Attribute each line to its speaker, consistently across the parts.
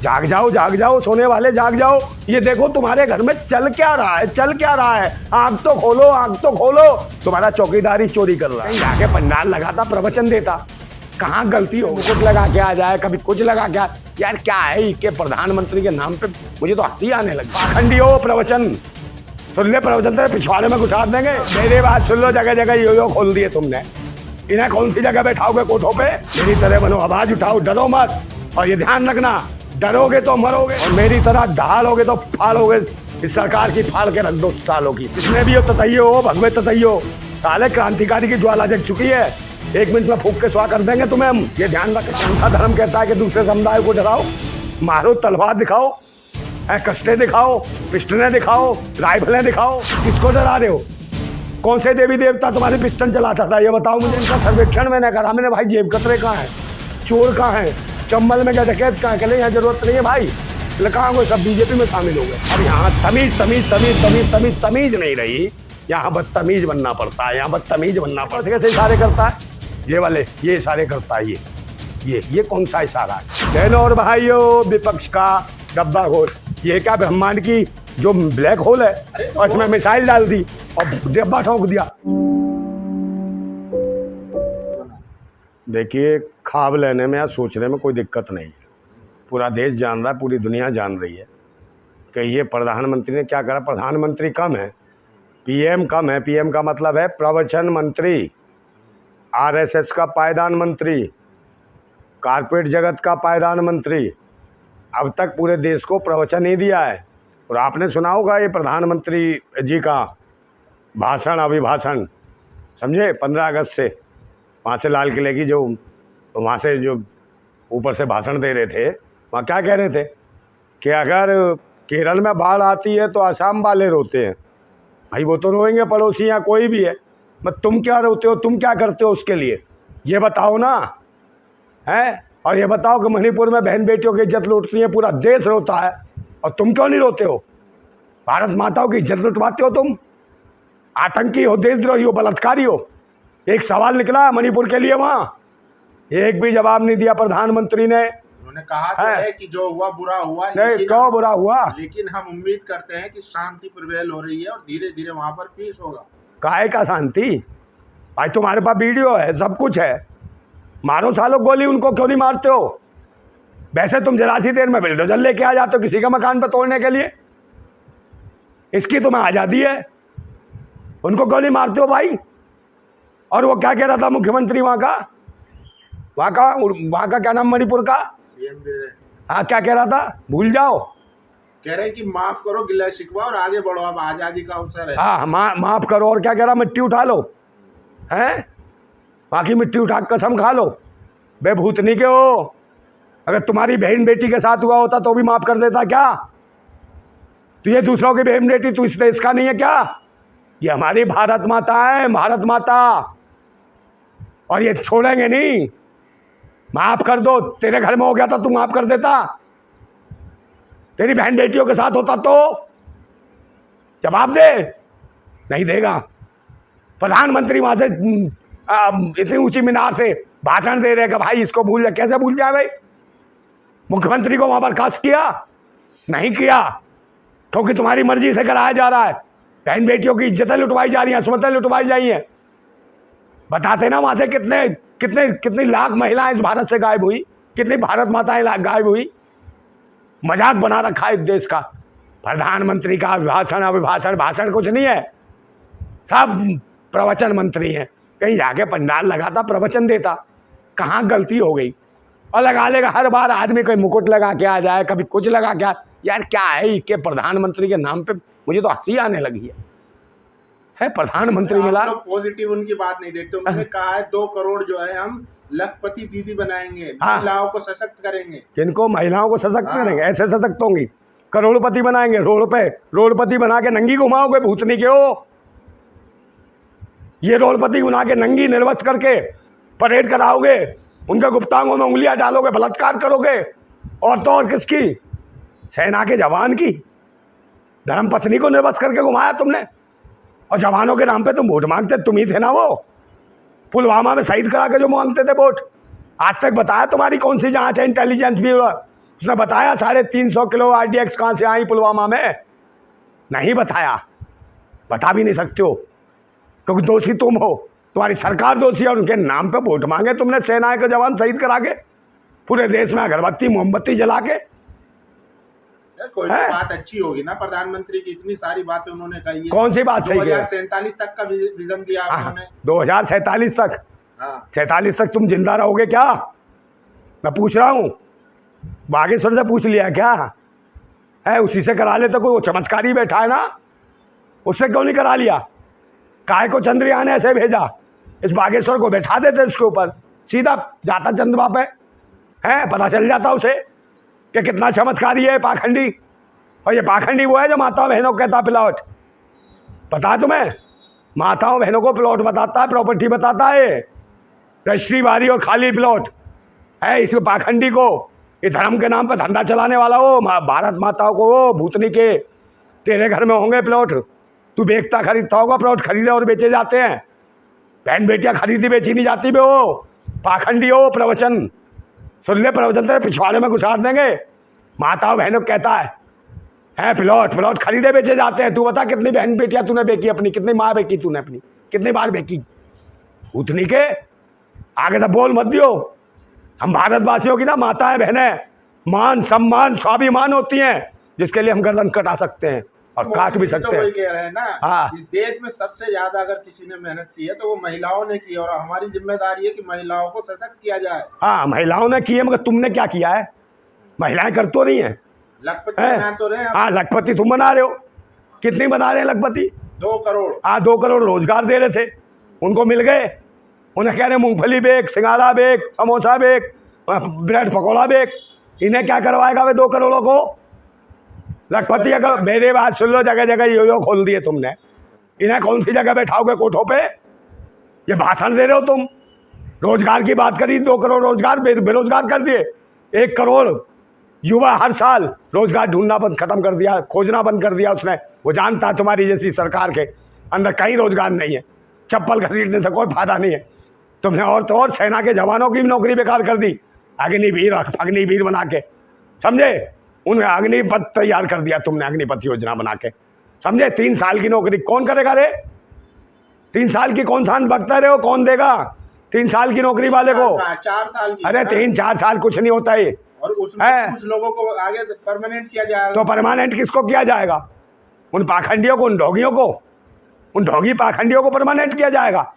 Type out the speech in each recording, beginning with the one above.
Speaker 1: जाग जाओ सोने वाले, जाग जाओ। ये देखो तुम्हारे घर में चल क्या रहा है, चल क्या रहा है। आंख तो खोलो, आंख तो खोलो। तुम्हारा चौकीदारी चोरी कर रहा है। जाके पंडाल लगाता, प्रवचन देता। कहाँ गलती हो, मुकुट लगा के आ जाए, कभी कुछ लगा के यार क्या है के प्रधानमंत्री के नाम पे मुझे तो हंसी आने लगी। पाखंडी हो प्रवचन, सुन ले प्रवचन तेरे पिछवाड़े में घुसा देंगे। मेरी बात सुन लो, जगह जगह यो खोल दिए तुमने। इन्हें कौन सी जगह बैठाओगे कोठों पे? मेरी तरह बनो, आवाज उठाओ, डरो मत। और ये ध्यान रखना, डरोगे तो मरोगे, और मेरी तरह ढालोगे तो फाड़ोगे। इस सरकार की फाड़ के रख दो सालों की। इसमें भी हो ततैयो हो, भगवे ततैयो। साले क्रांतिकारी की ज्वाला जग चुकी है, 1 मिनट में फूंक के स्वाह कर देंगे तुम्हें हम। ये ध्यान रख, कौन सा धर्म कहता है कि दूसरे समुदाय को डराओ? मारो, तलवार दिखाओ, कष्टे दिखाओ, पिस्टनें दिखाओ, राइफलें दिखाओ। किसको डरा रहे हो? कौन से देवी देवता तुम्हारे पिस्टन चलाता था, ये बताओ मुझे। इनका सर्वेक्षण मैंने करा। मैंने भाई जेब कतरे कहाँ है, चोर कहाँ है, चंबल में क्या डकैत कहाँ? कहले यहाँ जरूरत नहीं है भाई, कहाँ को सब बीजेपी में शामिल हो गए। अब यहाँ तमीज नहीं रही, यहाँ बदतमीज बनना पड़ता है। यहाँ बदतमीज बनना पड़ता है। कैसे इशारे करता है ये वाले, ये इशारे करता है। ये कौन सा इशारा है? बहनों और भाइयों, विपक्ष का डब्बा घोष, ये क्या ब्रह्मांड की जो ब्लैक होल है, और इसमें मिसाइल डाल दी और डब्बा ठोक दिया। देखिए, ख्वाब लेने में या सोचने में कोई दिक्कत नहीं है। पूरा देश जान रहा है, पूरी दुनिया जान रही है कि ये प्रधानमंत्री ने क्या करा। प्रधानमंत्री कम है, पीएम कम है। पीएम का मतलब है प्रवचन मंत्री, आरएसएस का पायदान मंत्री, कारपोरेट जगत का पायदान मंत्री। अब तक पूरे देश को प्रवचन ही दिया है। और आपने सुना होगा ये प्रधानमंत्री जी का भाषण, अभिभाषण, समझे, 15 अगस्त से वहाँ से लाल किले की जो वहाँ से जो ऊपर से भाषण दे रहे थे, वहाँ क्या कह रहे थे कि अगर केरल में बाढ़ आती है तो असम वाले रोते हैं। भाई वो तो रोएंगे, पड़ोसी या कोई भी है, मत तुम क्या रोते हो, तुम क्या करते हो उसके लिए, ये बताओ ना, हैं? और ये बताओ कि मणिपुर में बहन बेटियों की इज्जत लूटती है, पूरा देश रोता है, और तुम क्यों नहीं रोते हो? भारत माताओं की इज्जत लुटवाते हो तुम। आतंकी हो, देशद्रोही हो, बलात्कारी हो। एक सवाल निकला मणिपुर के लिए, वहाँ एक भी जवाब नहीं दिया प्रधानमंत्री ने।
Speaker 2: उन्होंने कहा तो है कि जो हुआ बुरा हुआ,
Speaker 1: नहीं, क्यों बुरा हुआ?
Speaker 2: लेकिन हम उम्मीद करते हैं कि शांति प्रिवेल हो रही है और धीरे धीरे वहां पर पीस होगा।
Speaker 1: काहे का शांति? भाई तुम्हारे पास वीडियो है, सब कुछ है, मारो सालो गोली। उनको क्यों नहीं मारते हो? वैसे तुम जरा सी देर में बिल्डोजर लेके आ जाते हो किसी का मकान पर तोड़ने के लिए। इसकी तुम्हें आज़ादी है, उनको क्यों नहीं मारते हो भाई? और वो क्या कह रहा था मुख्यमंत्री वहाँ का क्या नाम, मणिपुर का
Speaker 2: सीएम?
Speaker 1: हाँ, क्या कह रहा था? भूल जाओ।
Speaker 2: कह रहे कि माफ करो गिला शिकवा और आगे बढ़ो, अब आज़ादी का अवसर है।
Speaker 1: हाँ, माफ करो। और क्या कह रहा? मिट्टी उठा लो, हैं? बाकी मिट्टी उठा कसम खा लो। बे भूतनी के हो, अगर तुम्हारी बहन बेटी के साथ हुआ होता तो भी माफ कर देता क्या? तो ये दूसरों की बहन बेटी, तू इस देश का नहीं है क्या? ये हमारी भारत माता है, भारत माता, और ये छोड़ेंगे नहीं। माफ कर दो। तेरे घर में हो गया था, तू माफ कर देता? तेरी बहन बेटियों के साथ होता तो जवाब दे। नहीं देगा। प्रधानमंत्री वहां से इतनी ऊंची मीनार से भाषण दे रहे कि भाई इसको भूल जाए। कैसे भूल जाए भाई? मुख्यमंत्री को वहां बर्खास्त किया? नहीं किया, क्योंकि तुम्हारी मर्जी से कराया जा रहा है। बहन बेटियों की इज्जतें लुटवाई जा रही हैं, सुमतें लुटवाई जा रही हैं। बताते ना वहां से कितनी लाख महिलाएं इस भारत से गायब हुई, कितनी भारत माताएं गायब हुई। मजाक बना रखा है इस देश का। प्रधानमंत्री का भाषण कुछ नहीं है, सब प्रवचन मंत्री हैं। कहीं जाके पंडाल लगाता, प्रवचन देता। कहाँ गलती हो गई? और लगा लेगा हर बार आदमी कोई मुकुट लगा के आ जाए, कभी कुछ लगा के यार क्या है के प्रधानमंत्री के नाम पे मुझे तो हंसी आने लगी है प्रधानमंत्री मिला।
Speaker 2: पॉजिटिव उनकी बात नहीं देखते। उन्होंने कहा है 2 करोड़ जो है हम लखपति दीदी बनाएंगे, महिलाओं को सशक्त करेंगे।
Speaker 1: किनको? महिलाओं को सशक्त करेंगे? ऐसे सशक्त होंगी? करोड़पति बनाएंगे, रोडपति बना के नंगी घुमाओगे, भूतनी के हो। ये रोडपति बना के नंगी निर्वस्त्र करके परेड कराओगे, उनके गुप्तांगों में उंगलियां डालोगे, बलात्कार करोगे। और तो और किसकी? सेना के जवान की धर्मपत्नी को निर्वस्त्र करके घुमाया तुमने। और जवानों के नाम पे तुम वोट मांगते, तुम ही थे ना वो पुलवामा में शहीद करा के जो मांगते थे वोट। आज तक बताया तुम्हारी कौन सी जांच है इंटेलिजेंस ब्यूरो? उसने बताया 350 किलो RDX कहाँ से आई पुलवामा में? नहीं बताया, बता भी नहीं सकते हो, क्योंकि दोषी तुम हो, तुम्हारी सरकार दोषी है। और उनके नाम पे वोट मांगे तुमने, सेना के जवान शहीद करा के, पूरे देश में अगरबत्ती मोमबत्ती जला के।
Speaker 2: कोई बात अच्छी होगी ना, प्रधानमंत्री की इतनी सारी बातें उन्होंने कही है।
Speaker 1: कौन सी बात सही है?
Speaker 2: 2047 तक का विजन दिया उन्होंने।
Speaker 1: 2047 तक?
Speaker 2: हाँ।
Speaker 1: 47 तक तुम जिंदा रहोगे क्या? मैं पूछ रहा हूँ, बागेश्वर से पूछ लिया क्या है? उसी से करा ले तो कोई चमत्कारी बैठा है ना, उससे क्यों नहीं करा लिया? काय को चंद्रयान ऐसे भेजा, इस बागेश्वर को बैठा देते उसके ऊपर, सीधा जाता चंद्रमा पे, है पता चल जाता उसे कि कितना चमत्कारी है पाखंडी। और ये पाखंडी वो है जो माताओं बहनों को कहता प्लॉट, पता है तुम्हें? माताओं बहनों को प्लॉट बताता है, प्रॉपर्टी बताता है, रजिस्ट्री बारी और खाली प्लॉट है। इस पाखंडी को, ये धर्म के नाम पर धंधा चलाने वाला हो, भारत माताओं को, वो भूतनी के, तेरे घर में होंगे प्लॉट, तू बेचता खरीदता होगा, प्लॉट खरीदे और बेचे जाते हैं, बहन बेटियां खरीदी बेची नहीं जाती बे। वो पाखंडी हो, प्रवचन सुन ले, प्रवचन तेरे पिछवाड़े में घुसा देंगे। माताओं बहनों कहता है प्लॉट खरीदे बेचे जाते हैं। तू बता कितनी बहन बेटियां तूने बेची अपनी, कितनी माँ बेची तूने अपनी, कितनी बार बेची? भूतनी के आगे से बोल मत दियो। हम भारतवासियों की ना माताएं बहनें मान सम्मान स्वाभिमान होती हैं, जिसके लिए हम गर्दन कटा सकते हैं और काट भी सकते हैं।
Speaker 2: वही कह रहे हैं ना,
Speaker 1: हाँ।
Speaker 2: इस देश में सबसे ज्यादा अगर किसी ने मेहनत की है तो वो महिलाओं ने की है, और हमारी जिम्मेदारी है कि महिलाओं को सशक्त किया जाए।
Speaker 1: हाँ, महिलाओं ने की है, मगर तुमने क्या किया है? महिलाएं कर तो नहीं है,
Speaker 2: लखपति बना तो रहे हैं।
Speaker 1: हाँ, लखपति तुम बना रहे हो। कितनी बना रहे हैं लखपति?
Speaker 2: 2 करोड़।
Speaker 1: हाँ, 2 करोड़ रोजगार दे रहे थे, उनको मिल गए। उन्हें कह रहे मूंगफली बेच, सिंगाड़ा बेच, समोसा बेच, ब्रेड पकौड़ा बेच। इन्हें क्या करवाएगा वे 2 करोड़ों को? लखपति अगर मेरे बात सुन लो, जगह जगह यो खोल दिए तुमने। इन्हें कौन सी जगह बैठाओगे कोठों पे? ये भाषण दे रहे हो तुम। रोजगार की बात करी, 2 करोड़ रोजगार बेरोजगार कर दिए। 1 करोड़ युवा हर साल रोजगार ढूंढना बंद खत्म कर दिया, खोजना बंद कर दिया उसने। वो जानता है तुम्हारी जैसी सरकार के अंदर कहीं रोजगार नहीं है, चप्पल खरीदने से कोई फायदा नहीं है। तुमने और तो और सेना के जवानों की भी नौकरी बेकार कर दी, अग्निवीर बना के, समझे? उन्हें अग्निपथ तैयार कर दिया तुमने, अग्निपथ योजना बना के, समझे? 3 साल की नौकरी कौन करेगा रे? 3 साल की कौन सान बकता रहे हो, कौन देगा 3 साल की नौकरी वाले को?
Speaker 2: 4 साल की।
Speaker 1: अरे 3-4 साल कुछ नहीं होता है।
Speaker 2: और उसमें कुछ लोगों को आगे परमानेंट किया जाएगा।
Speaker 1: तो परमानेंट किसको किया जाएगा? उन पाखंडियों को, उन ढोंगियों को, उन ढोंगी पाखंडियों को परमानेंट किया जाएगा,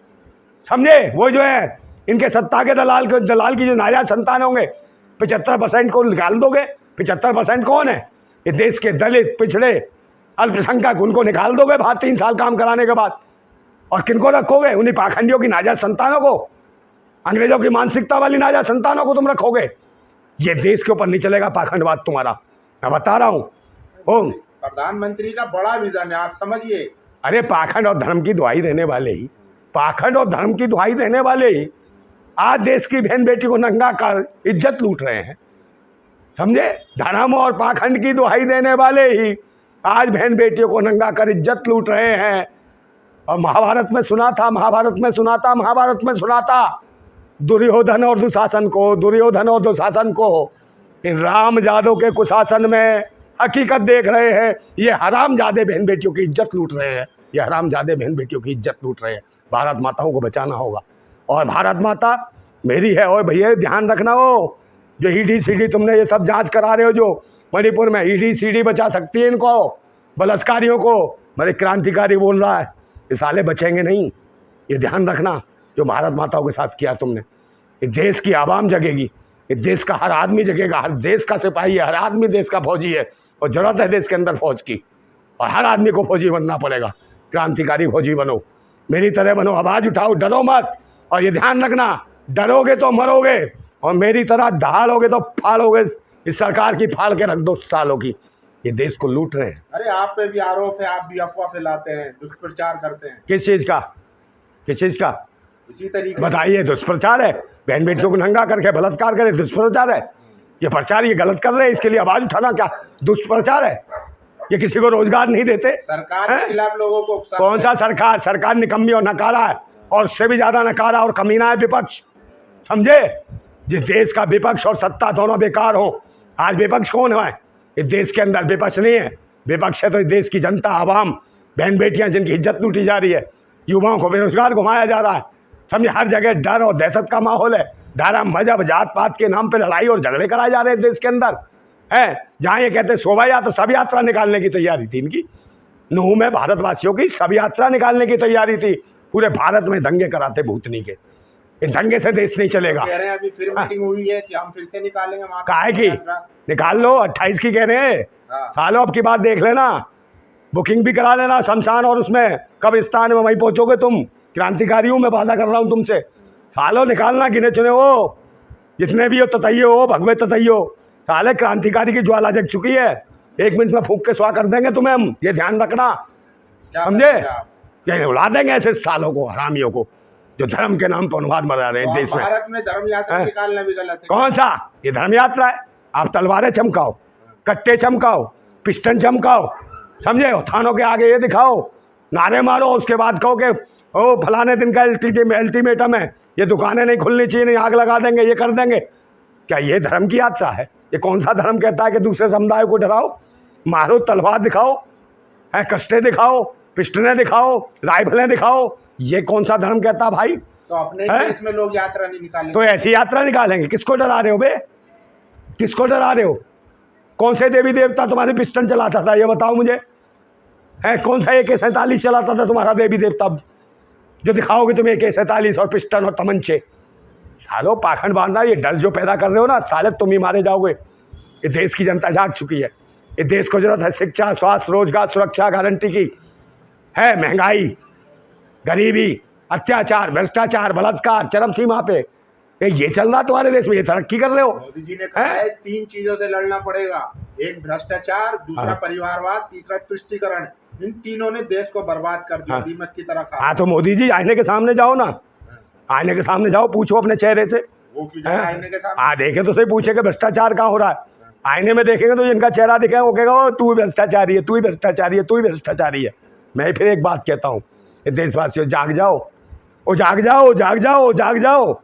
Speaker 1: समझे? वो जो है इनके सत्ता के दलाल की जो नाजायज संतान होंगे, 75% को निकाल दोगे। 75% कौन है? ये देश के दलित, पिछड़े, अल्पसंख्यक, उनको निकाल दोगे बाहर 3 साल काम कराने के बाद। और किनको रखोगे? उन्हीं पाखंडियों की नाजायज संतानों को, अंग्रेजों की मानसिकता वाली नाजायज संतानों को तुम रखोगे। ये देश के ऊपर नहीं चलेगा पाखंडवाद तुम्हारा, मैं बता रहा हूँ।
Speaker 2: प्रधानमंत्री का बड़ा विजन है, आप समझिए।
Speaker 1: अरे पाखंड और धर्म की दुहाई देने वाले ही, पाखंड और धर्म की दुहाई देने वाले ही आज देश की बहन बेटी को नंगा कर इज्जत लूट रहे हैं, समझे? धर्म और पाखंड की दुहाई देने वाले ही आज बहन बेटियों को नंगा कर इज्जत लूट रहे हैं। और महाभारत में सुना था दुर्योधन और दुशासन को, इन राम जादव के कुशासन में हकीकत देख रहे हैं। ये हरामजादे बहन बेटियों की इज्जत लूट रहे हैं, ये हरामजादे बहन बेटियों की इज्जत लूट रहे हैं। भारत माताओं को बचाना होगा, और भारत माता मेरी है। और भैया ध्यान रखना, हो जो ईडी सीडी तुमने ये सब जांच करा रहे हो, जो मणिपुर में ईडी सीडी बचा सकती है इनको, बलात्कारियों को। मेरे क्रांतिकारी बोल रहा है, ये साले बचेंगे नहीं, ये ध्यान रखना। जो भारत माताओं के साथ किया तुमने, ये देश की आवाम जगेगी, ये देश का हर आदमी जगेगा, हर देश का सिपाही है, हर आदमी देश का फौजी है। और जरूरत है देश के अंदर फौज की, और हर आदमी को फौजी बनना पड़ेगा। क्रांतिकारी फौजी बनो, मेरी तरह बनो, आवाज़ उठाओ, डरो मत। और ये ध्यान रखना, डरोगे तो मरोगे, और मेरी तरह दहाड़ोगे तो फाड़ोगे। इस सरकार की फाड़ के रख दो सालों की, ये देश को लूट रहे हैं।
Speaker 2: अरे आप पे भी आरोप है, आप भी अफवाह फैलाते हैं, दुष्प्रचार करते हैं।
Speaker 1: किस चीज़ का?
Speaker 2: इसी तरीके
Speaker 1: बताइए, दुष्प्रचार है? बहन बेटियों को नंगा करके बलात्कार करे, दुष्प्रचार है? ये प्रचार, ये गलत कर रहे हैं, इसके लिए आवाज़ उठाना क्या दुष्प्रचार है? ये किसी को रोजगार नहीं देते।
Speaker 2: सरकार के खिलाफ लोगों को
Speaker 1: कौन सा सरकार निकम्मी और नकारा है, और उससे भी ज़्यादा नकारा और कमीना है विपक्ष, समझे? जिस देश का विपक्ष और सत्ता दोनों बेकार हो, आज विपक्ष कौन है इस देश के अंदर? विपक्ष नहीं है, विपक्ष है तो इस देश की जनता, आवाम, बहन बेटियां जिनकी इज्जत लूटी जा रही है, युवाओं को बेरोजगार घुमाया जा रहा है। समझे, हर जगह डर और दहशत का माहौल है। धर्म, मजहब, जात पात के नाम पर लड़ाई और झगड़े कराए जा रहे हैं देश के अंदर है। जहाँ ये कहते शोभा यात्रा, सब यात्रा निकालने की तैयारी थी इनकी। नूह में भारतवासियों की सब यात्रा निकालने की तैयारी थी। पूरे भारत में दंगे कराते भूतनी के। इन दंगे से देश नहीं चलेगा।
Speaker 2: कह रहे हैं अभी फिर मीटिंग हुई है कि हम फिर से निकालेंगे।
Speaker 1: काहे की निकाल लो, 28 की कह रहे हैं। सालों अब की बात देख लेना, बुकिंग भी करा लेना शमशान और उसमें कब्रिस्तान में, वहीं पहुंचोगे तुम। क्रांतिकारी हूँ मैं, वादा कर रहा हूँ तुमसे। सालों निकालना, गिने चुने हो जितने भी हो, ततैयो हो, भगवे ततैयो। साले क्रांतिकारी की ज्वाला जग चुकी है, 1 मिनट में फूंक के स्वाह कर देंगे तुम्हें हम, ये ध्यान रखना, समझे? ये उड़ा देंगे ऐसे सालों को, हरामियों को, जो धर्म के नाम पर अनुवाद मरा रहे हैं देश में।
Speaker 2: भारत में धर्म यात्रा निकालना भी गलत है।
Speaker 1: कौन सा ये धर्म यात्रा है? आप तलवारें चमकाओ, कट्टे चमकाओ, पिस्टन चमकाओ, समझे? थानों के आगे ये दिखाओ, नारे मारो, उसके बाद कहो कि ओ फलाने दिन का अल्टीमेटम है, ये दुकानें नहीं खुलनी चाहिए, नहीं आग लगा देंगे, ये कर देंगे। क्या ये धर्म की यात्रा है? ये कौन सा धर्म कहता है कि दूसरे समुदाय को डराओ, मारो, तलवार दिखाओ, है कस्टे दिखाओ, पिस्टनें दिखाओ, राइफलें दिखाओ? ये कौन सा धर्म कहता भाई?
Speaker 2: तो अपने देश में लोग यात्रा नहीं निकालेंगे
Speaker 1: तो ऐसी यात्रा निकालेंगे। किसको डरा रहे हो बे? किसको डरा रहे हो? कौन से देवी देवता तुम्हारे पिस्टन चलाता था, ये बताओ मुझे। है कौन सा AK-47 चलाता था तुम्हारा देवी देवता, जो दिखाओगे तुम AK-47 और पिस्टन और तमंचे? सालों पाखंड बांधना, ये डर जो पैदा कर रहे हो ना साले, तुम ही मारे जाओगे। ये देश की जनता जाग चुकी है। ये देश को जरूरत है शिक्षा, स्वास्थ्य, रोजगार, सुरक्षा गारंटी की है। महंगाई, गरीबी, अत्याचार, भ्रष्टाचार, बलात्कार चरम सीमा पे, ये चल रहा तुम्हारे देश में। ये तरक्की कर रहे हो।
Speaker 2: मोदी जी ने कहा है 3 चीजों से लड़ना पड़ेगा, एक भ्रष्टाचार, दूसरा परिवारवाद, तीसरा तुष्टीकरण। इन तीनों ने देश को बर्बाद कर दिया, दीमक की तरह खा।
Speaker 1: हाँ तो मोदी जी आईने के सामने जाओ ना, आईने के सामने जाओ, पूछो अपने चेहरे से।
Speaker 2: वो आईने के सामने
Speaker 1: हाँ देखे तो सही, पूछे कि भ्रष्टाचार कहाँ हो रहा है। आईने में देखेंगे तो जिनका चेहरा दिखेगा वो कहेगा तू भ्रष्टाचारी है, तू ही भ्रष्टाचारी है, तू ही भ्रष्टाचारी है। मैं फिर एक बात कहता हूँ, देशवासियों जाग जाओ, ओ जाग जाओ, जाग जाओ, जाग जाओ,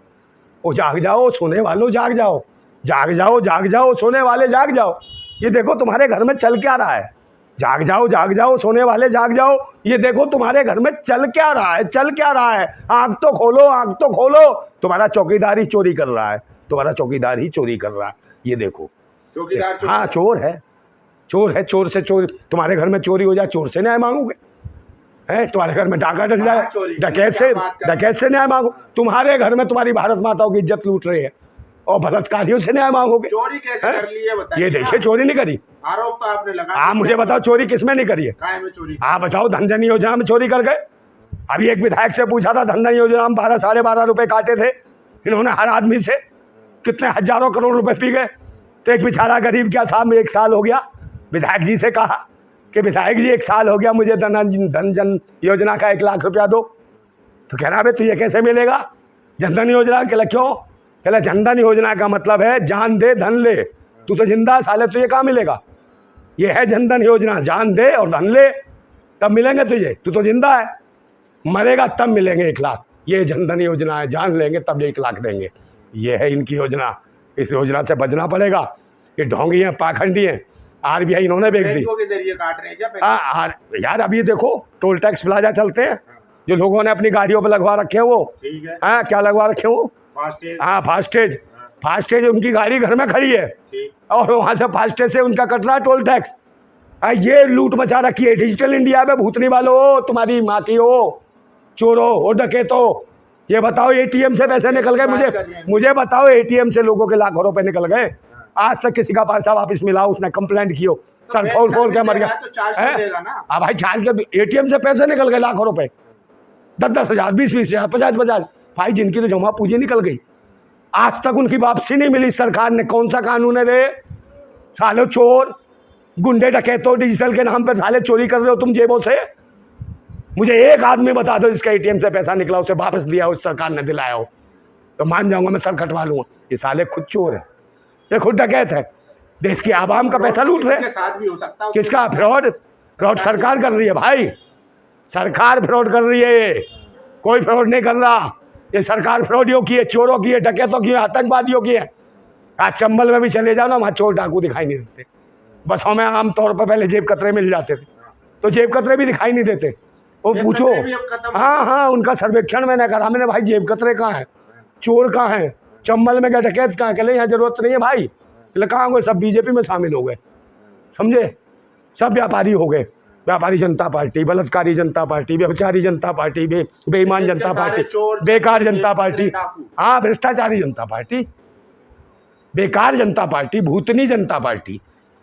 Speaker 1: ओ जाग जाओ, सोने वालों जाग जाओ, जाग जाओ, जाग जाओ, सोने वाले जाग जाओ। ये देखो तुम्हारे घर में चल क्या रहा है। जाग जाओ, जाग जाओ, सोने वाले जाग जाओ, ये देखो तुम्हारे घर में चल क्या रहा है, चल क्या रहा है। आंख तो खोलो, आंख तो खोलो। तुम्हारा चौकीदार ही चोरी कर रहा है, तुम्हारा चौकीदार ही चोरी कर रहा है। ये देखो
Speaker 2: चौकीदार,
Speaker 1: हाँ चोर है, चोर है, चोर से चोर। तुम्हारे घर में चोरी हो जाए, चोर से न्याय मांगोगे? है तुम्हारे घर में डाका डल जाए, डकैत से न्याय मांगो। तुम्हारे घर में तुम्हारी भारत माताओं की इज्जत लूट रही है और बलात्कारियों से न्याय मांगोगे।
Speaker 2: चोरी कैसे कर ली है बताइए।
Speaker 1: ये देखिए, चोरी नहीं करी,
Speaker 2: आरोप तो आपने लगा।
Speaker 1: आप मुझे बताओ चोरी किसमें नहीं करी है?
Speaker 2: चोरी
Speaker 1: आप बताओ, धन जन योजना में चोरी कर गए। अभी एक विधायक से पूछा था, धन जन योजना में 12 साढ़े 12 रुपए काटे थे इन्होंने हर आदमी से, कितने हजारों करोड़ रुपए पी गए। तो एक बेचारा गरीब क्या साहब, 1 साल हो गया, विधायक जी से कहा कि विधायक जी 1 साल हो गया, मुझे धन जन योजना का 1 लाख रुपया दो। तो कह रहा भाई तुझे कैसे मिलेगा जनधन योजना? कहला क्यों? कहला जनधन योजना का मतलब है जान दे धन ले, तू तो जिंदा साले, तुझे कहाँ मिलेगा? ये है जनधन योजना, जान दे और धन ले तब मिलेंगे तुझे, तू तो जिंदा है, मरेगा तब मिलेंगे 1 लाख। ये जनधन योजना है, जान लेंगे तब 1 लाख देंगे। ये है इनकी योजना। इस योजना से बचना पड़ेगा। ये ढोंगी हैं, पाखंडी हैं। RBI इन्होंने बेच दी।
Speaker 2: के जरिए काट रहे हैं क्या?
Speaker 1: हाँ यार, अभी देखो टोल टैक्स प्लाजा चलते हैं, जो लोगों ने अपनी गाड़ियों पर लगवा रखे हैं वो,
Speaker 2: ठीक है।
Speaker 1: हाँ क्या लगवा रखे हैं वो?
Speaker 2: फास्टेज।
Speaker 1: हाँ फास्टेज, फास्टेज उनकी गाड़ी घर में खड़ी है और वहाँ से फास्टेज से उनका कट रहा है टोल टैक्स। ये लूट मचा रखी है डिजिटल इंडिया में। भूतनी वालों, तुम्हारी माँ की हो, चोरों हो, डकैतों, ये बताओ ATM से पैसे निकल गए? मुझे बताओ, ATM से लोगों के लाखों रुपए निकल गए। आज तक किसी का पैसा वापस मिला उसने कंप्लेंट की हो, सर फोड़ के मर गया। हाँ भाई, चार्ज के ATM से पैसे निकल गए लाखों रुपए, 10-10 हज़ार, 20-20 हज़ार, 50-50। भाई जिनकी तो जमा पूंजी निकल गई, आज तक उनकी वापसी नहीं मिली। सरकार ने कौन सा कानून है रे? साले चोर, गुंडे, डकैतों, डिजिटल के नाम पर साले चोरी कर रहे हो तुम जेबों से। मुझे एक आदमी बता दो जिसका ATM से पैसा निकला, उसे वापस दिया उस सरकार ने दिलाया हो, तो मान जाऊंगा मैं, सर कटवा लूंगा। ये साले खुद चोर है, ये खुद डकैत है, देश की आवाम का पैसा लूट रहे हैं। किसका फ्रॉड? फ्रॉड सरकार कर रही है भाई, सरकार फ्रॉड कर रही है, कोई फ्रॉड नहीं कर रहा। ये सरकार फ्रॉडियों की है, चोरों की है, डकैतों की है, आतंकवादियों की है। आज चंबल में भी चले जाओ ना, वहाँ चोर डाकू दिखाई नहीं देते। बसों में आमतौर पर पहले जेब कतरे मिल जाते थे, तो जेब कतरे भी दिखाई नहीं देते। वो पूछो, हाँ हाँ, उनका सर्वेक्षण मैंने करा, मैंने भाई जेब कतरे कहाँ हैं, चोर कहाँ हैं, चंबल में गए डकैत कहाँ के लिए, यहाँ जरूरत नहीं है भाई। कहाँ हो गए? सब बीजेपी में शामिल हो गए, समझे, सब व्यापारी हो गए। व्यापारी जनता पार्टी, बलात्कारी जनता पार्टी, व्यभिचारी जनता पार्टी, बेईमान जनता पार्टी, बेकार जनता पार्टी, हाँ भ्रष्टाचारी जनता पार्टी, बेकार जनता पार्टी, भूतनी जनता पार्टी।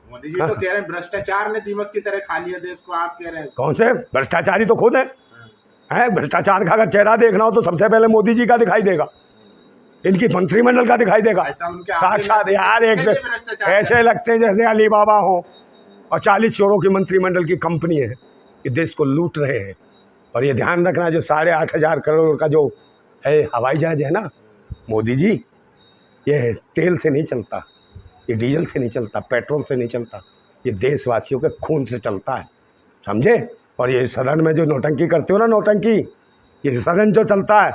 Speaker 2: मोदी जी तो कह रहे हैं भ्रष्टाचार ने दीमक की तरह खा लिया देश को, आप कह रहे हैं
Speaker 1: कौन से भ्रष्टाचारी? तो खुद है। भ्रष्टाचार का अगर चेहरा देखना हो तो सबसे पहले मोदी जी का दिखाई देगा, इनकी मंत्रिमंडल का दिखाई देगा साक्षात। यार एक ऐसे लगते हैं जैसे अली बाबा हो और 40 चोरों की मंत्रिमंडल की कंपनी है कि देश को लूट रहे हैं। और ये ध्यान रखना, जो 8,500 करोड़ का जो है हवाई जहाज है ना मोदी जी, ये तेल से नहीं चलता, ये डीजल से नहीं चलता, पेट्रोल से नहीं चलता, ये देशवासियों के खून से चलता है, समझे। और ये सदन में जो नौटंकी करते हो ना, नौटंकी, ये सदन जो चलता है,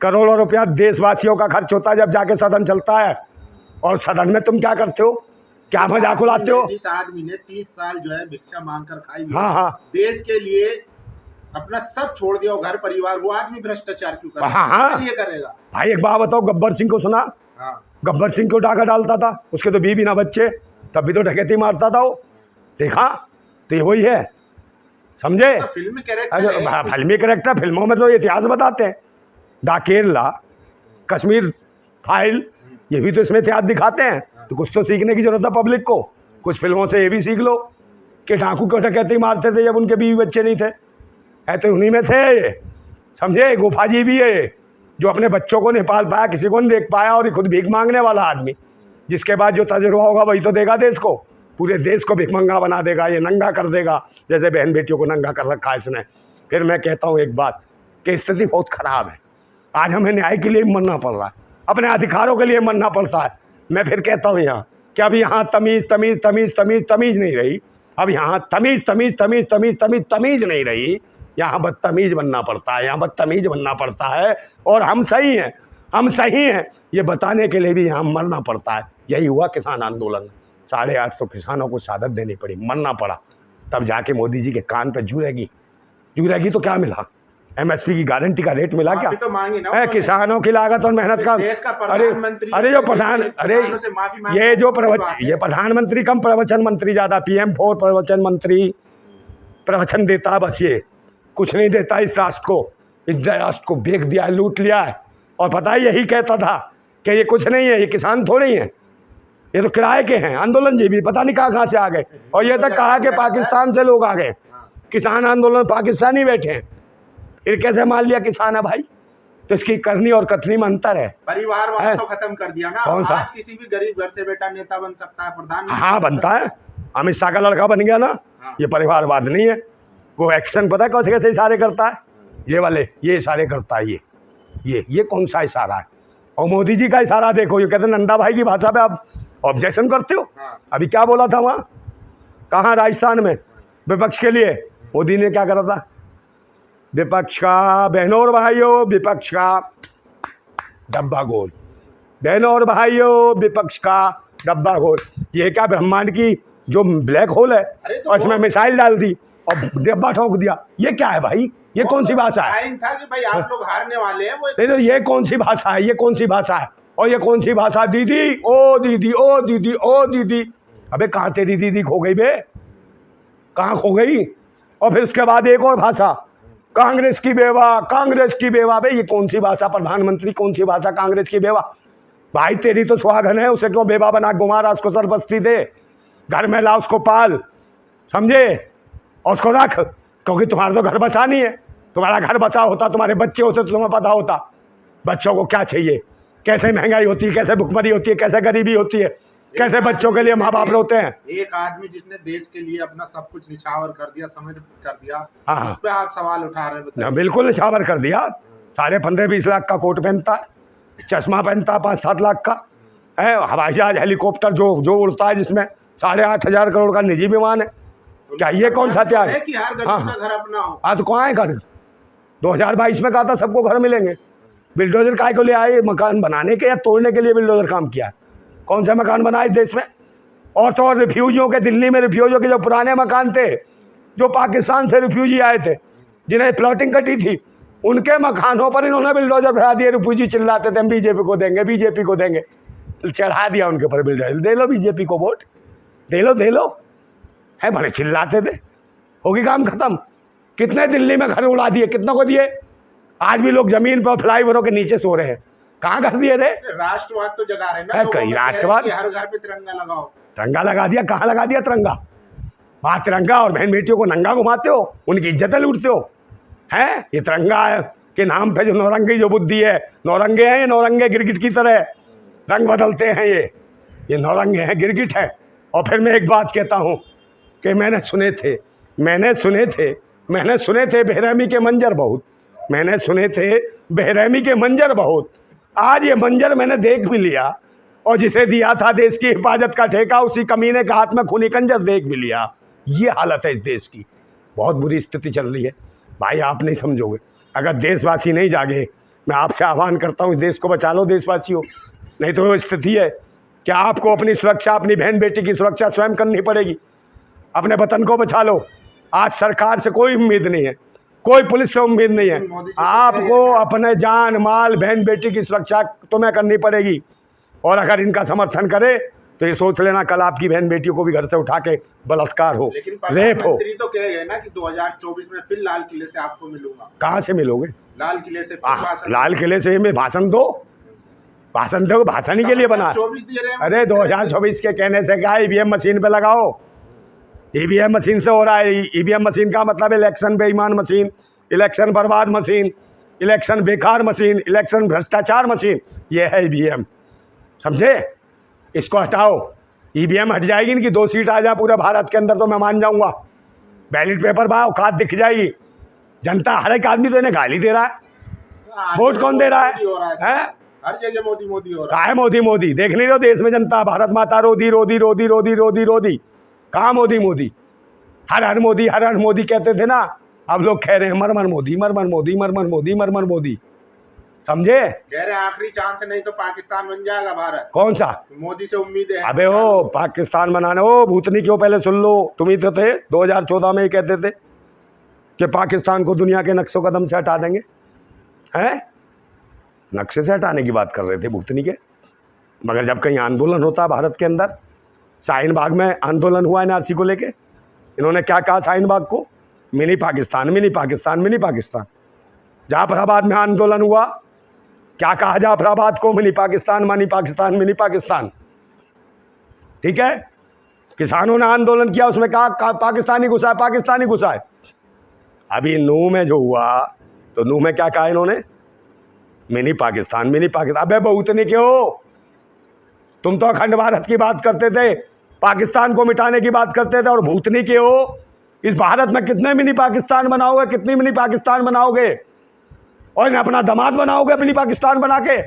Speaker 1: करोड़ों रुपया देशवासियों का खर्च होता है जब जाके सदन चलता है। और सदन में तुम क्या करते हो, क्या मजाक उड़ाते हो?
Speaker 2: जिस आदमी ने 30 साल जो है भिक्षा मांग कर खाई,
Speaker 1: हाँ हाँ,
Speaker 2: देश के लिए अपना सब छोड़ दिया, घर परिवार, वो आदमी भ्रष्टाचार क्यों करेगा?
Speaker 1: हाँ हाँ,
Speaker 2: ये करेगा
Speaker 1: भाई एक बात बताओ, गब्बर सिंह को सुना?
Speaker 2: हाँ।
Speaker 1: गब्बर सिंह को डाका डालता था, उसके तो बीवी ना बच्चे, तब भी तो डकैती मारता था वो, देखा? तो ये वही है, समझे।
Speaker 2: तो फिल्मी
Speaker 1: कैरेक्टर, फिल्मों में तो इतिहास बताते हैं। द केरला, कश्मीर फाइल, ये भी तो इसमें इतिहास दिखाते हैं। तो कुछ तो सीखने की जरूरत है पब्लिक को, कुछ फिल्मों से ये भी सीख लो कि डाकू को डकैती मारते थे जब उनके बीवी बच्चे नहीं थे। है तो उन्हीं में से है, समझे। गुफा जी भी है जो अपने बच्चों को नहीं पाल पाया, किसी को नहीं देख पाया, और खुद भीख मांगने वाला आदमी, जिसके बाद जो तजुर्बा होगा वही तो देगा देश को, पूरे देश को भिखमंगा बना देगा, ये नंगा कर देगा, जैसे बहन बेटियों को नंगा कर रखा है इसने। फिर मैं कहता हूँ एक बात कि स्थिति बहुत ख़राब है। आज हमें न्याय के लिए मरना पड़ रहा है, अपने अधिकारों के लिए मरना पड़ता है। मैं फिर कहता हूँ यहाँ कि अब यहाँ तमीज़ नहीं रही, अब यहाँ तमीज़ नहीं रही, यहाँ बदतमीज़ बनना पड़ता है, यहाँ बदतमीज़ बनना पड़ता है। और हम सही हैं ये बताने के लिए भी यहाँ मरना पड़ता है। यही हुआ किसान आंदोलन, 850 किसानों को शहादत देनी पड़ी, मरना पड़ा, तब जाके मोदी जी के कान पे जुड़ेगी तो क्या मिला? MSP की गारंटी का रेट मिला क्या?
Speaker 2: तो मांगी ना
Speaker 1: किसानों की लागत और मेहनत का। अरे जो प्रधान, अरे ये जो ये प्रधानमंत्री कम, प्रवचन मंत्री ज़्यादा, PM4 प्रवचन मंत्री प्रवचन देता है, बस ये कुछ नहीं देता इस राष्ट्र को बेच दिया है, लूट लिया है। और पता है यही कहता था कि ये कुछ नहीं है, ये किसान थोड़े ही हैं, ये तो किराए के हैं, आंदोलन जी भी पता नहीं कहाँ से आ गए। और ये तक कहा कि पाकिस्तान से लोग आ गए, किसान आंदोलन पाकिस्तानी बैठे हैं। फिर कैसे मान लिया किसान है भाई? तो इसकी करनी और कथनी में अंतर है।
Speaker 2: परिवारवाद तो खत्म कर दिया ना।
Speaker 1: कौन सा?
Speaker 2: आज किसी भी गरीब घर से बेटा नेता बन सकता है, प्रधानमंत्री।
Speaker 1: हाँ बनता है, अमित शाह का लड़का बन गया ना। ये परिवारवाद नहीं है। वो एक्शन पता है कैसे कैसे इशारे करता है, ये वाले, ये इशारे करता है, ये कौन सा इशारा है? और मोदी जी का इशारा देखो, ये कहते हैं नंदा भाई की भाषा पे आप ऑब्जेक्शन करते हो। अभी क्या बोला था वहाँ, कहाँ, राजस्थान में विपक्ष के लिए मोदी ने क्या करा था? विपक्ष का, बहनों और भाइयों, विपक्ष का डब्बा गोल, बहनों और भाइयों, विपक्ष का डब्बा गोल। ये क्या ब्रह्मांड की जो ब्लैक होल है, और इसमें मिसाइल डाल दी और डब्बा ठोक दिया, ये क्या है भाई? ये कौन सी भाषा है?
Speaker 2: था कि भाई आप लोग हारने वाले हैं,
Speaker 1: नहीं तो ये कौन सी भाषा है? ये कौन सी भाषा है? और ये कौन सी भाषा? दीदी ओ दीदी ओ दीदी ओ दीदी। अबे कहाँ तेरी दीदी खो गई बे, कहाँ खो गई? और फिर उसके बाद एक और भाषा, कांग्रेस की बेवा, कांग्रेस की बेवा। बे ये कौन सी भाषा? प्रधानमंत्री कौन सी भाषा? कांग्रेस की बेवा। भाई तेरी तो सुहागन है, उसे क्यों बेवा बना घुमा रहा? उसको सरबस्ती दे, घर में ला, उसको पाल, समझे, और उसको रख, क्योंकि तुम्हारा तो घर बसा नहीं है। तुम्हारा घर बसा होता, तुम्हारे बच्चे होते तो तुम्हें पता होता बच्चों को क्या चाहिए, कैसे महंगाई होती है, कैसे भुखमरी होती है, कैसे गरीबी होती है, कैसे बच्चों के लिए माँ बाप रोते हैं।
Speaker 2: एक आदमी जिसने देश के लिए अपना सब कुछ निछावर कर दिया, समर्पित कर दिया,
Speaker 1: हाँ,
Speaker 2: उस पे आप सवाल उठा रहे हैं।
Speaker 1: बिल्कुल निछावर कर दिया। 15.5-20 लाख का कोट पहनता है, चश्मा पहनता है 5-7 लाख का है, हवाई जहाज हेलीकॉप्टर जो उड़ता है, जिसमें 8,500 करोड़ का निजी विमान है। क्या ये कौन सा त्याग है? हाँ तो कहाँ है घर? 2022 में कहा था सबको घर मिलेंगे। बिल्डोजर काय को ले आए? मकान बनाने के या तोड़ने के लिए बिल्डोजर काम किया? कौन से मकान बनाए देश में? और तो और रिफ्यूजियों के, दिल्ली में रिफ्यूजियों के जो पुराने मकान थे, जो पाकिस्तान से रिफ्यूजी आए थे, जिन्हें प्लॉटिंग कटी थी, उनके मकानों पर इन्होंने बिल्डोजर भरा दिए। रिफ्यूजी चिल्लाते थे हम बीजेपी को देंगे, बीजेपी को देंगे, चढ़ा दिया उनके ऊपर बिल्डोजर। दे लो बीजेपी को वोट, दे लो है, बड़े चिल्लाते थे। होगी काम खत्म। कितने दिल्ली में घर उड़ा दिए, कितनों को दिए? आज भी लोग जमीन पर फ्लाईओवरों के नीचे सो रहे हैं। कहाँ कर दिए थे?
Speaker 2: राष्ट्रवाद तो जगा रहे हैं ना,
Speaker 1: कई राष्ट्रवाद,
Speaker 2: हर घर पे तिरंगा लगाओ।
Speaker 1: तिरंगा लगा दिया। कहाँ लगा दिया तिरंगा? वहाँ तिरंगा, और बहन बेटियों को नंगा घुमाते हो, उनकी इज्जतें लूटते हो। हैं ये तिरंगा के नाम पे जो नौरंगी जो बुद्धि है, नौरंगे हैं ये, नौरंगे गिरगिट की तरह रंग बदलते हैं ये नौरंगे हैं, गिरगिट है। और फिर मैं एक बात कहता हूँ कि मैंने सुने थे बेरहमी के मंजर बहुत, मैंने सुने थे बेरहमी के मंजर बहुत। आज ये मंजर मैंने देख भी लिया, और जिसे दिया था देश की हिफाजत का ठेका, उसी कमीने के हाथ में खूनी कंजर देख भी लिया। ये हालत है इस देश की, बहुत बुरी स्थिति चल रही है भाई। आप नहीं समझोगे अगर देशवासी नहीं जागे। मैं आपसे आह्वान करता हूँ, इस देश को बचा लो देशवासियों, नहीं तो वो स्थिति है कि आपको अपनी सुरक्षा, अपनी बहन बेटी की सुरक्षा स्वयं करनी पड़ेगी। अपने वतन को बचा लो। आज सरकार से कोई उम्मीद नहीं है, कोई पुलिस से उम्मीद नहीं है। आपको अपने जान माल बहन बेटी की सुरक्षा तुम्हें करनी पड़ेगी। और अगर इनका समर्थन करे तो ये सोच लेना कल आपकी बहन बेटियों को भी घर से उठा के बलात्कार हो,
Speaker 2: लेकिन
Speaker 1: रेप हो।
Speaker 2: प्रधानमंत्री तो कह गए ना कि 2024 में फिर लाल किले से आपको मिलूंगा।
Speaker 1: कहाँ से मिलोगे?
Speaker 2: लाल किले से फिर भाषण।
Speaker 1: लाल किले से में भाषण दो, भाषण ही के लिए बना।
Speaker 2: 24 दे रहे हैं।
Speaker 1: अरे 2024 के कहने से क्या, ईवीएम मशीन पे लगाओ। ईवीएम मशीन से हो रहा है। ईवीएम मशीन का मतलब इलेक्शन बेईमान मशीन, इलेक्शन बर्बाद मशीन, इलेक्शन बेकार मशीन, इलेक्शन भ्रष्टाचार मशीन, ये है ईवीएम। समझे? इसको हटाओ। ईवीएम हट जाएगी, इनकी 2 सीट आ जाए पूरे भारत के अंदर तो मैं मान जाऊंगा। बैलेट पेपर पर औकात दिख जाएगी। जनता, हर एक आदमी तो इन्हें गाली दे रहा है। वोट कौन दे रहा है?
Speaker 2: हर जगह मोदी मोदी हो रहा
Speaker 1: कहाँ है मोदी? देख नहीं रहे देश में जनता भारत माता रोदी रोदी रोदी रोदी रोदी रोदी। कहाँ मोदी? हर मोदी कहते थे ना, अब लोग कह रहे हैं मरमर मोदी। समझे?
Speaker 2: कह रहे आखिरी चांस नहीं तो पाकिस्तान बन जाएगा भारत।
Speaker 1: कौन सा?
Speaker 2: मोदी से उम्मीद है।
Speaker 1: अबे ओ पाकिस्तान बनाने, ओ भूतनी क्यों, पहले सुन लो। तुम ही तो थे 2014 में ही कहते थे कि पाकिस्तान को दुनिया के नक्शो कदम से हटा देंगे। हैं? नक्शे से हटाने की बात कर रहे थे भूतनी के। मगर जब कहीं आंदोलन होता है भारत के अंदर, शाहीन बाग में आंदोलन हुआ एनआरसी को लेके, इन्होंने क्या कहा शाहीन बाग को? मिनी पाकिस्तान। जाफराबाद में आंदोलन हुआ, क्या कहा जाफराबाद को? मिनी पाकिस्तान। ठीक है? किसानों ने आंदोलन किया, उसमें कहा पाकिस्तानी घुसा है। अभी नूह में जो हुआ, तो नूह में क्या कहा इन्होंने? मिनी पाकिस्तान। अबे बहुतनी क्यों? तुम तो अखंड भारत की बात करते थे, पाकिस्तान को मिटाने की बात करते थे, और भूतनी के हो। इस भारत में कितने मिनी पाकिस्तान बनाओगे? कितनी मिनी पाकिस्तान बनाओगे? और इन्हें अपना दामाद बनाओगे मिनी पाकिस्तान बना के?